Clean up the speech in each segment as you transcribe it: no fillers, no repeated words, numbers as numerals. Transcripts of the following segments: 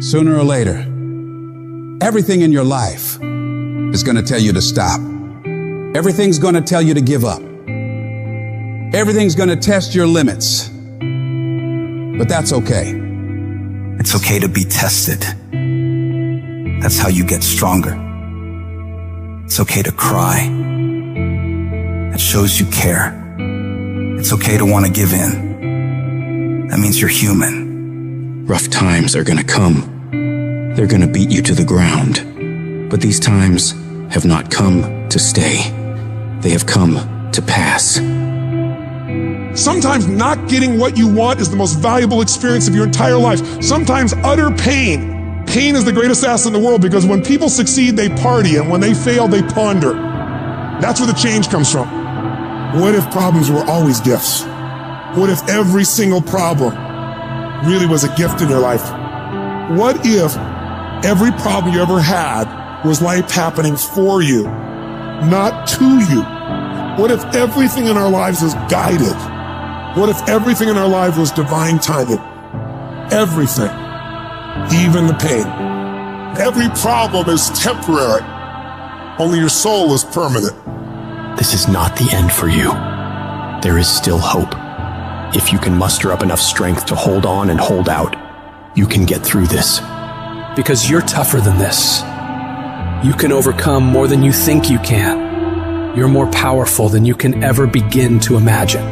Sooner or later, everything in your life is going to tell you to stop. Everything's going to tell you to give up. Everything's going to test your limits. But that's okay. It's okay to be tested. That's how you get stronger. It's okay to cry. That shows you care. It's okay to want to give in. That means you're human. Rough times are gonna come. They're gonna beat you to the ground. But these times have not come to stay. They have come to pass. Sometimes not getting what you want is the most valuable experience of your entire life. Sometimes utter pain. Pain is the greatest assassin in the world, because when people succeed, they party, and when they fail, they ponder. That's where the change comes from. What if problems were always gifts? What if every single problem really was a gift in your life? What if every problem you ever had was life happening for you, not to you? What if everything in our lives was guided? What if everything in our life was divine timing? Everything, even the pain. Every problem is temporary. Only your soul is permanent. This is not the end for you. There is still hope. If you can muster up enough strength to hold on and hold out, you can get through this. Because you're tougher than this. You can overcome more than you think you can. You're more powerful than you can ever begin to imagine.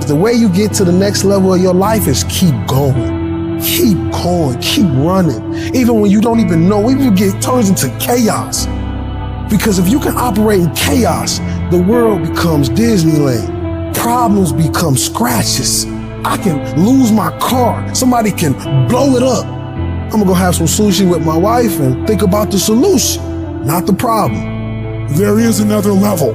The way you get to the next level of your life is keep going. Keep going, keep running. Even when you don't even know, even if it turns into chaos. Because if you can operate in chaos, the world becomes Disneyland. Problems become scratches. I can lose my car. Somebody can blow it up. I'm gonna go have some sushi with my wife and think about the solution, not the problem. There is another level.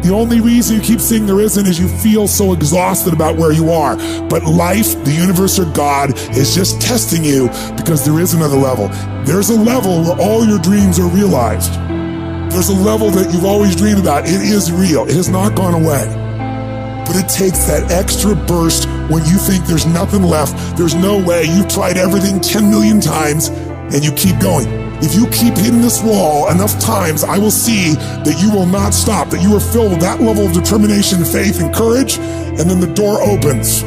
The only reason you keep saying there isn't is you feel so exhausted about where you are. But life, the universe, or God is just testing you, because there is another level. There's a level where all your dreams are realized. There's a level that you've always dreamed about. It is real. It has not gone away. But it takes that extra burst when you think there's nothing left. There's no way. You've tried everything 10 million times and you keep going. If you keep hitting this wall enough times, I will see that you will not stop, that you are filled with that level of determination, faith, and courage, and then the door opens.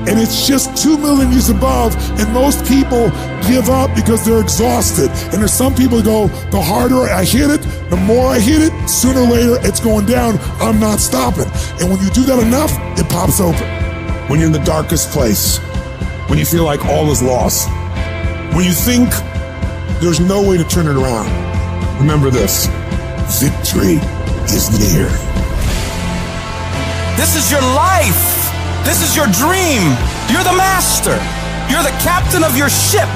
And it's just 2 million years above, and most people give up because they're exhausted. And there's some people who go, the harder I hit it, the more I hit it, sooner or later it's going down, I'm not stopping. And when you do that enough, it pops open. When you're in the darkest place, when you feel like all is lost, when you think there's no way to turn it around, remember this: victory is near. This is your life. This is your dream. You're the master. You're the captain of your ship.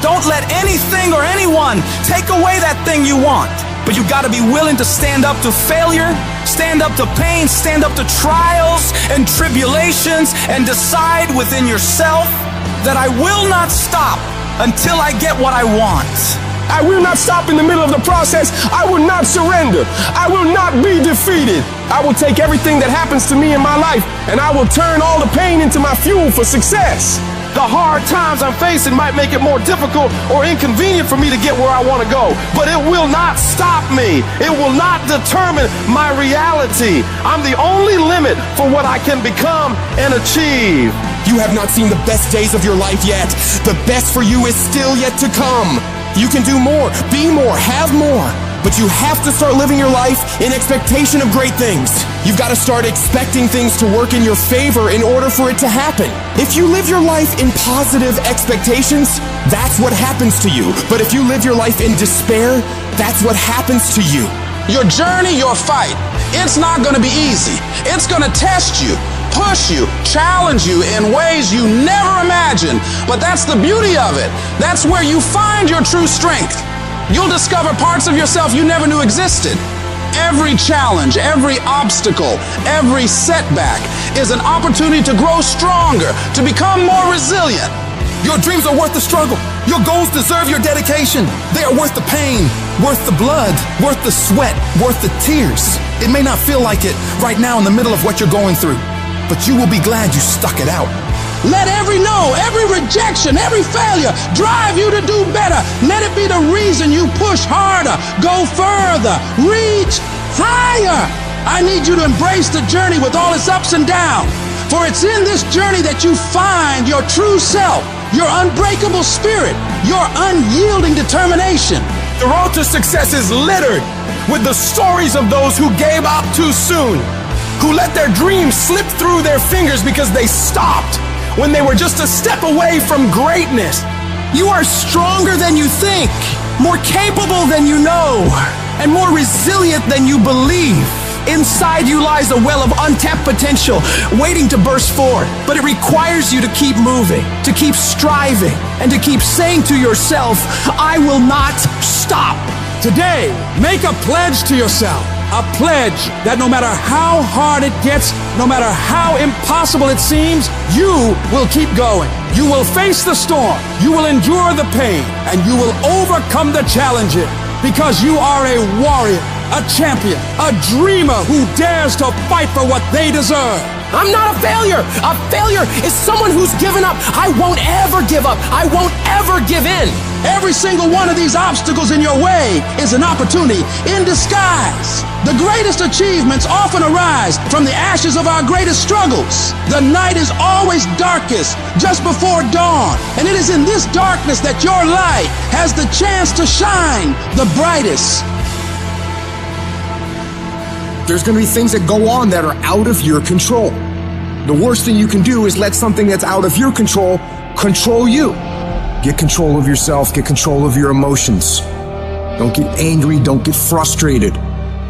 Don't let anything or anyone take away that thing you want. But you gotta be willing to stand up to failure, stand up to pain, stand up to trials and tribulations, and decide within yourself that I will not stop until I get what I want. I will not stop in the middle of the process. I will not surrender. I will not be defeated. I will take everything that happens to me in my life, and I will turn all the pain into my fuel for success. The hard times I'm facing might make it more difficult or inconvenient for me to get where I want to go, but it will not stop me. It will not determine my reality. I'm the only limit for what I can become and achieve. You have not seen the best days of your life yet. The best for you is still yet to come. You can do more, be more, have more. But you have to start living your life in expectation of great things. You've got to start expecting things to work in your favor in order for it to happen. If you live your life in positive expectations, that's what happens to you. But if you live your life in despair, that's what happens to you. Your journey, your fight, it's not going to be easy. It's going to test you, push you, challenge you in ways you never imagined. But that's the beauty of it. That's where you find your true strength. You'll discover parts of yourself you never knew existed. Every challenge, every obstacle, every setback is an opportunity to grow stronger, to become more resilient. Your dreams are worth the struggle. Your goals deserve your dedication. They are worth the pain, worth the blood, worth the sweat, worth the tears. It may not feel like it right now in the middle of what you're going through, but you will be glad you stuck it out. Let every no, every rejection, every failure drive you to do better. Let it be the reason you push harder, go further, reach higher. I need you to embrace the journey with all its ups and downs. For it's in this journey that you find your true self, your unbreakable spirit, your unyielding determination. The road to success is littered with the stories of those who gave up too soon, who let their dreams slip through their fingers because they stopped when they were just a step away from greatness. You are stronger than you think, more capable than you know, and more resilient than you believe. Inside you lies a well of untapped potential waiting to burst forth. But it requires you to keep moving, to keep striving, and to keep saying to yourself, I will not stop. Today, make a pledge to yourself. A pledge that no matter how hard it gets, no matter how impossible it seems, you will keep going. You will face the storm. You will endure the pain. And you will overcome the challenges because you are a warrior, a champion, a dreamer who dares to fight for what they deserve. I'm not a failure. A failure is someone who's given up. I won't ever give up. I won't ever give in. Every single one of these obstacles in your way is an opportunity in disguise. The greatest achievements often arise from the ashes of our greatest struggles. The night is always darkest just before dawn, and it is in this darkness that your light has the chance to shine the brightest. There's going to be things that go on that are out of your control. The worst thing you can do is let something that's out of your control control you. Get control of yourself, get control of your emotions. Don't get angry, don't get frustrated.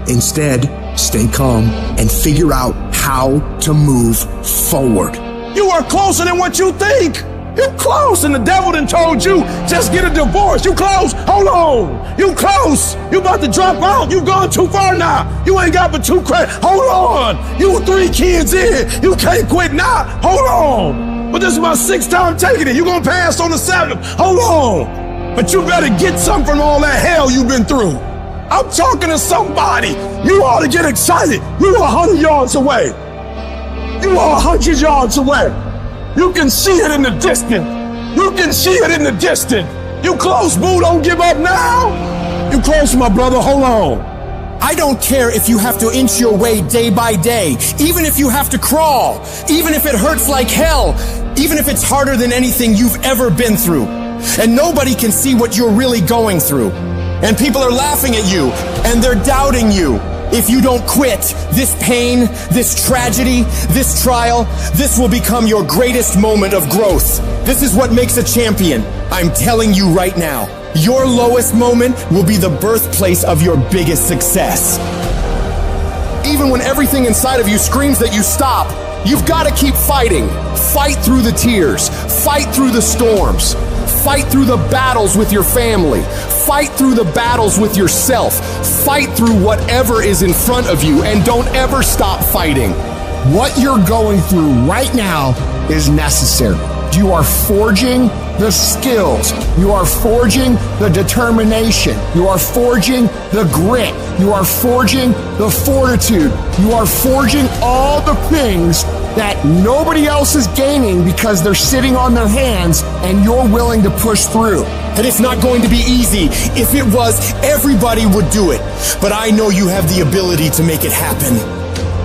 Instead, stay calm and figure out how to move forward. You are closer than what you think. You close, and the devil done told you, just get a divorce. You close, hold on. You close, you about to drop out. You gone too far now. You ain't got but 2 credits. Hold on, you 3 kids in. You can't quit now, hold on. But this is my 6th time taking it. You gonna pass on the 7th, hold on. But you better get something from all that hell you've been through. I'm talking to somebody. You ought to get excited. You are 100 yards away. You are 100 yards away. You can see it in the distance. You can see it in the distance. You close, boo. Don't give up now. You close, my brother. Hold on. I don't care if you have to inch your way day by day, even if you have to crawl, even if it hurts like hell, even if it's harder than anything you've ever been through. And nobody can see what you're really going through. And people are laughing at you, and they're doubting you. If you don't quit, this pain, this tragedy, this trial, this will become your greatest moment of growth. This is what makes a champion. I'm telling you right now, your lowest moment will be the birthplace of your biggest success. Even when everything inside of you screams that you stop, you've got to keep fighting. Fight through the tears. Fight through the storms. Fight through the battles with your family. Fight through the battles with yourself. Fight through whatever is in front of you, and don't ever stop fighting. What you're going through right now is necessary. You are forging the skills. You are forging the determination. You are forging the grit. You are forging the fortitude. You are forging all the things that nobody else is gaining because they're sitting on their hands and you're willing to push through. And it's not going to be easy. If it was, everybody would do it. But I know you have the ability to make it happen.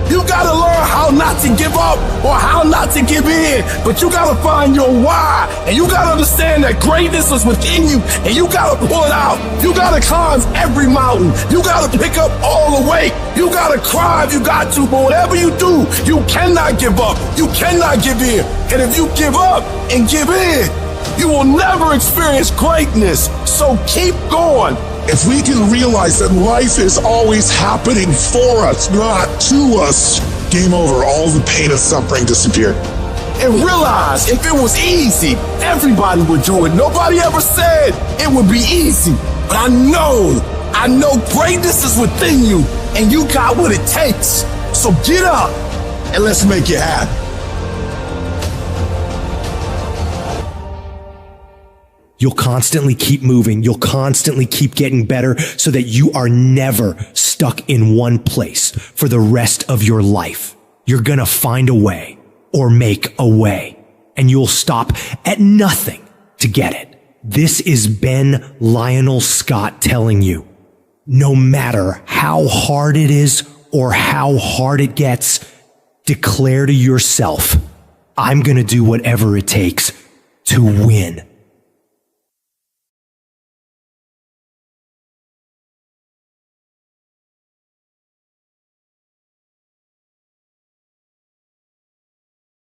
You gotta learn how not to give up or how not to give in. But you gotta find your why. And you gotta understand that greatness is within you. And you gotta pull it out. You gotta climb every mountain. You gotta pick up all the weight. You gotta cry if you got to. But whatever you do, you cannot give up. You cannot give in. And if you give up and give in, you will never experience greatness. So keep going. If we can realize that life is always happening for us, not to us, game over. All the pain and suffering disappear. And realize if it was easy, everybody would do it. Nobody ever said it would be easy. But I know greatness is within you, and you got what it takes. So get up and let's make it happen. You'll constantly keep moving. You'll constantly keep getting better so that you are never stuck in one place for the rest of your life. You're gonna find a way or make a way. and you'll stop at nothing to get it. This is Ben Lionel Scott telling you, no matter how hard it is or how hard it gets, declare to yourself, I'm going to do whatever it takes to win.